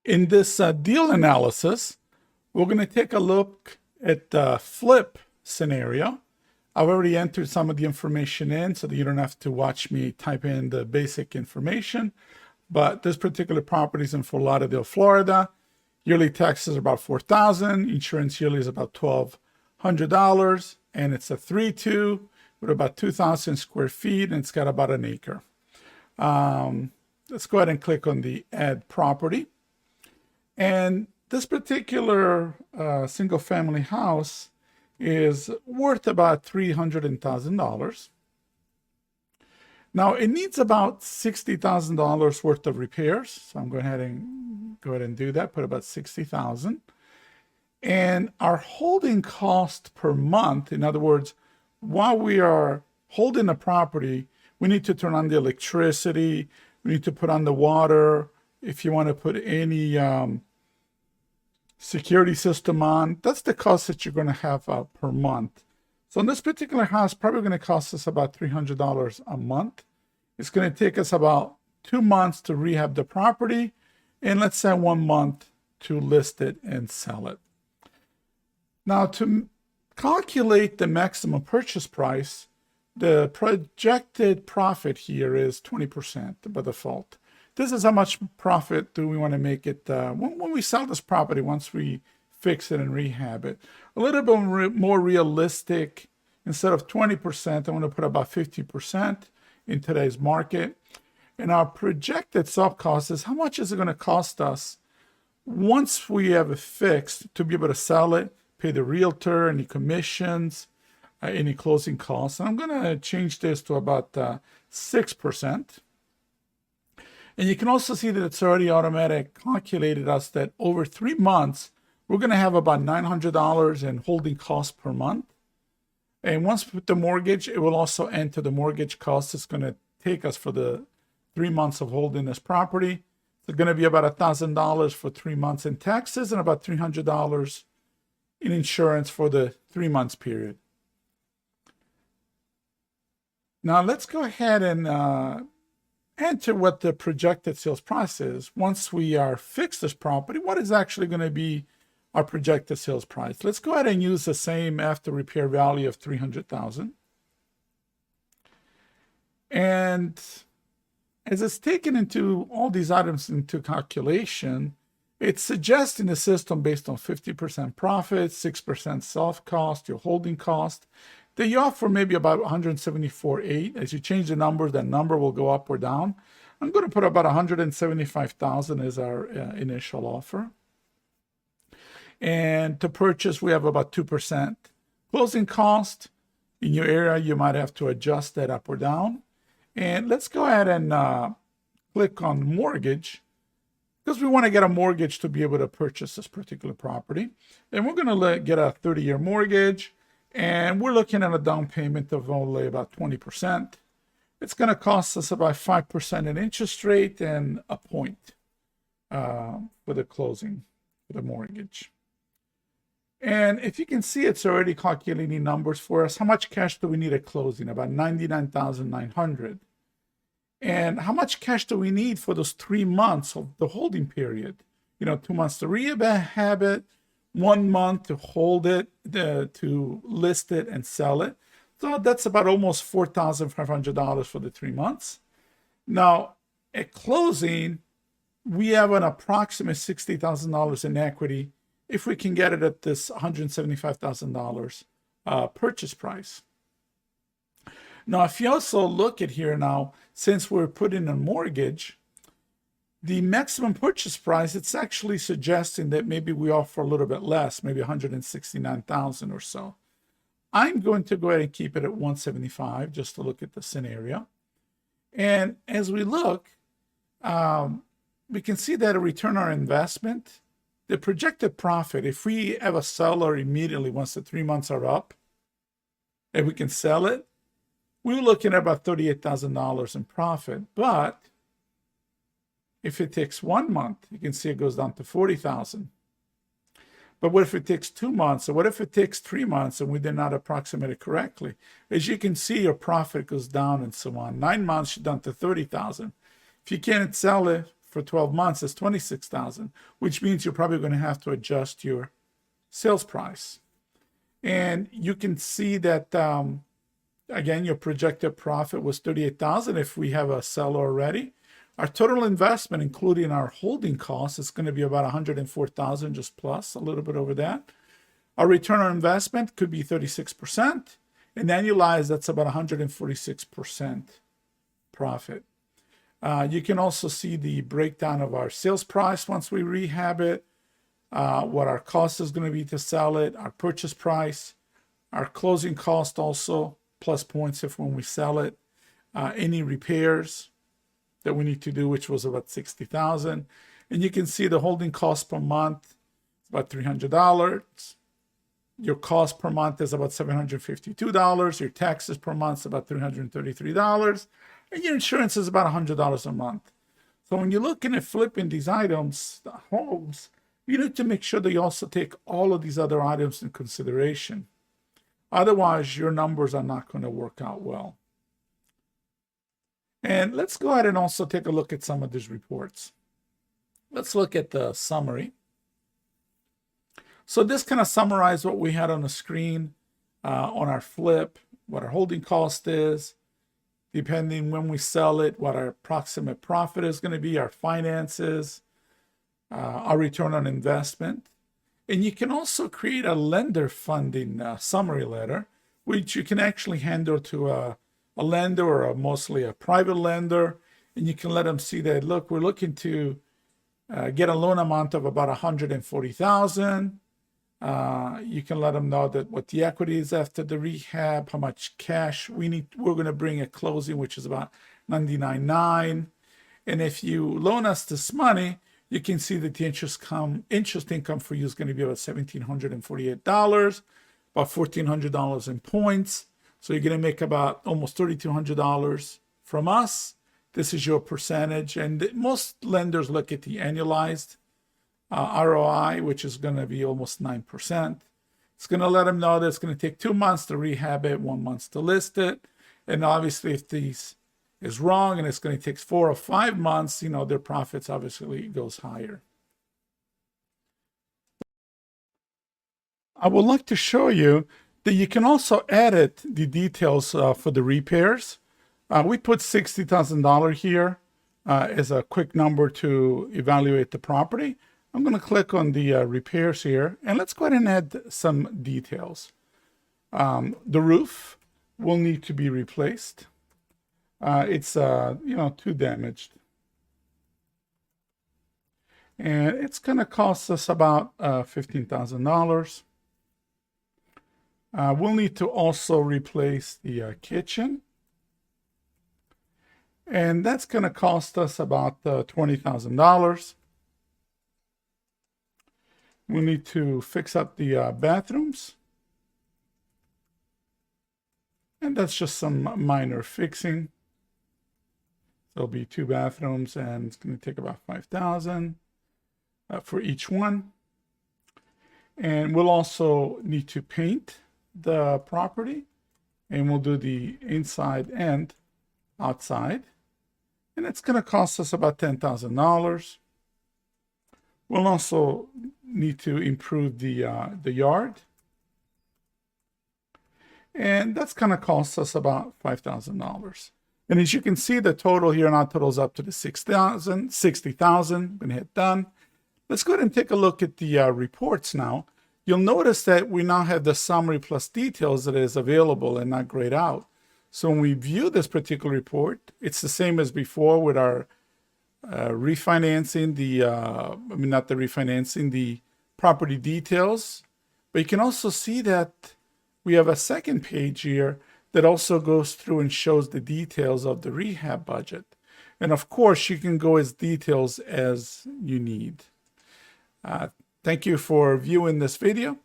In this deal analysis, we're going to take a look at the flip scenario. I've already entered some of the information in so that you don't have to watch me type in the basic information. But this particular property is in Fort Lauderdale, Florida. Yearly taxes are about $4,000. Insurance yearly is about $1,200. And it's a 3-2 with about 2,000 square feet, and it's got about an acre. Let's go ahead and click on the add property. And this particular single family house is worth about $300,000. Now it needs about $60,000 worth of repairs. So I'm going ahead and do that, put about $60,000. And our holding cost per month, in other words, while we are holding the property, we need to turn on the electricity, we need to put on the water. If you want to put any security system on, that's the cost that you're going to have per month. So in this particular house, probably going to cost us about $300 a month. It's going to take us about 2 months to rehab the property, and let's say 1 month to list it and sell it. Now, to calculate the maximum purchase price, the projected profit here is 20% by default. This is how much profit do we want to make it when we sell this property, once we fix it and rehab it. A little bit more realistic, instead of 20%, I want to put about 50% in today's market. And our projected sub cost is how much is it going to cost us once we have it fixed to be able to sell it, pay the realtor, any commissions, any closing costs. And I'm going to change this to about 6%. And you can also see that it's already automatic calculated us that over 3 months, we're going to have about $900 in holding costs per month. And once we put the mortgage, it will also enter the mortgage cost it's going to take us for the 3 months of holding this property. It's going to be about $1,000 for 3 months in taxes and about $300 in insurance for the 3 months period. Now let's go ahead and enter what the projected sales price is. Once we are fixed this property, what is actually going to be our projected sales price? Let's go ahead and use the same after repair value of $300,000. And as it's taken into all these items into calculation, it's suggesting the system based on 50% profit, 6% soft cost, your holding cost, that you offer maybe about $174,800. As you change the numbers, that number will go up or down. I'm going to put about $175,000 as our initial offer. And to purchase, we have about 2% closing cost. In your area, you might have to adjust that up or down. And let's go ahead and click on mortgage, because we want to get a mortgage to be able to purchase this particular property. And we're going to get a 30-year mortgage. And we're looking at a down payment of only about 20%. It's going to cost us about 5% in interest rate and a point for the closing for the mortgage. And if you can see, it's already calculating numbers for us. How much cash do we need at closing? About $99,900. And how much cash do we need for those 3 months of the holding period? 2 months to rehab it, 1 month to hold it, to list it and sell it. So that's about almost $4,500 for the 3 months. Now, at closing, we have an approximate $60,000 in equity if we can get it at this $175,000 purchase price. Now, if you also look at here now, since we're putting a mortgage, the maximum purchase price, it's actually suggesting that maybe we offer a little bit less, maybe $169,000 or so. I'm going to go ahead and keep it at $175,000 just to look at the scenario. And as we look, we can see that a return on our investment, the projected profit, if we have a seller immediately once the 3 months are up, and we can sell it, we're looking at about $38,000 in profit. But if it takes 1 month, you can see it goes down to $40,000. But what if it takes 2 months? Or what if it takes 3 months and we did not approximate it correctly? As you can see, your profit goes down and so on. 9 months, you're down to 30,000. If you can't sell it for 12 months, it's 26,000, which means you're probably going to have to adjust your sales price. And you can see that, again, your projected profit was 38,000 if we have a seller already. Our total investment, including our holding costs, is going to be about 104,000, just plus a little bit over that. Our return on investment could be 36%, and annualized, that's about 146% profit. You can also see the breakdown of our sales price once we rehab it, what our cost is going to be to sell it, our purchase price, our closing cost also, plus points if when we sell it, any repairs that we need to do, which was about 60,000. And you can see the holding cost per month, about $300. Your cost per month is about $752. Your taxes per month is about $333. And your insurance is about $100 a month. So when you're looking at flipping these items, the homes, you need to make sure that you also take all of these other items in consideration. Otherwise, your numbers are not going to work out well. And let's go ahead and also take a look at some of these reports. Let's look at the summary. So this kind of summarizes what we had on the screen on our flip, what our holding cost is, depending when we sell it, what our approximate profit is going to be, our finances, our return on investment. And you can also create a lender funding summary letter, which you can actually handle to a lender or mostly a private lender, and you can let them see that, look, we're looking to get a loan amount of about 140,000. You can let them know that what the equity is after the rehab, how much cash we're going to bring at closing, which is about 99.9. And if you loan us this money, you can see that the interest income for you is going to be about $1,748, about $1,400 in points. So you're going to make about almost $3,200 from us. This is your percentage. And most lenders look at the annualized ROI, which is going to be almost 9%. It's going to let them know that it's going to take 2 months to rehab it, 1 month to list it. And obviously, if this is wrong and it's going to take 4 or 5 months, their profits obviously goes higher. I would like to show you that you can also edit the details for the repairs. We put $60,000 here as a quick number to evaluate the property. I'm going to click on the repairs here, and let's go ahead and add some details. The roof will need to be replaced. It's too damaged, and it's going to cost us about $15,000. We'll need to also replace the kitchen, and that's going to cost us about $20,000. We'll need to fix up the bathrooms, and that's just some minor fixing. There'll be 2 bathrooms, and it's going to take about $5,000 for each one. And we'll also need to paint the property, and we'll do the inside and outside, and it's going to cost us about $10,000. We'll also need to improve the yard, and that's going to cost us about $5,000. And as you can see, the total here now totals up to the $60,000. I'm going to hit done. Let's go ahead and take a look at the reports now. You'll notice that we now have the summary plus details that is available and not grayed out. So when we view this particular report, it's the same as before with our refinancing, the property details. But you can also see that we have a second page here that also goes through and shows the details of the rehab budget. And of course, you can go as details as you need. Thank you for viewing this video.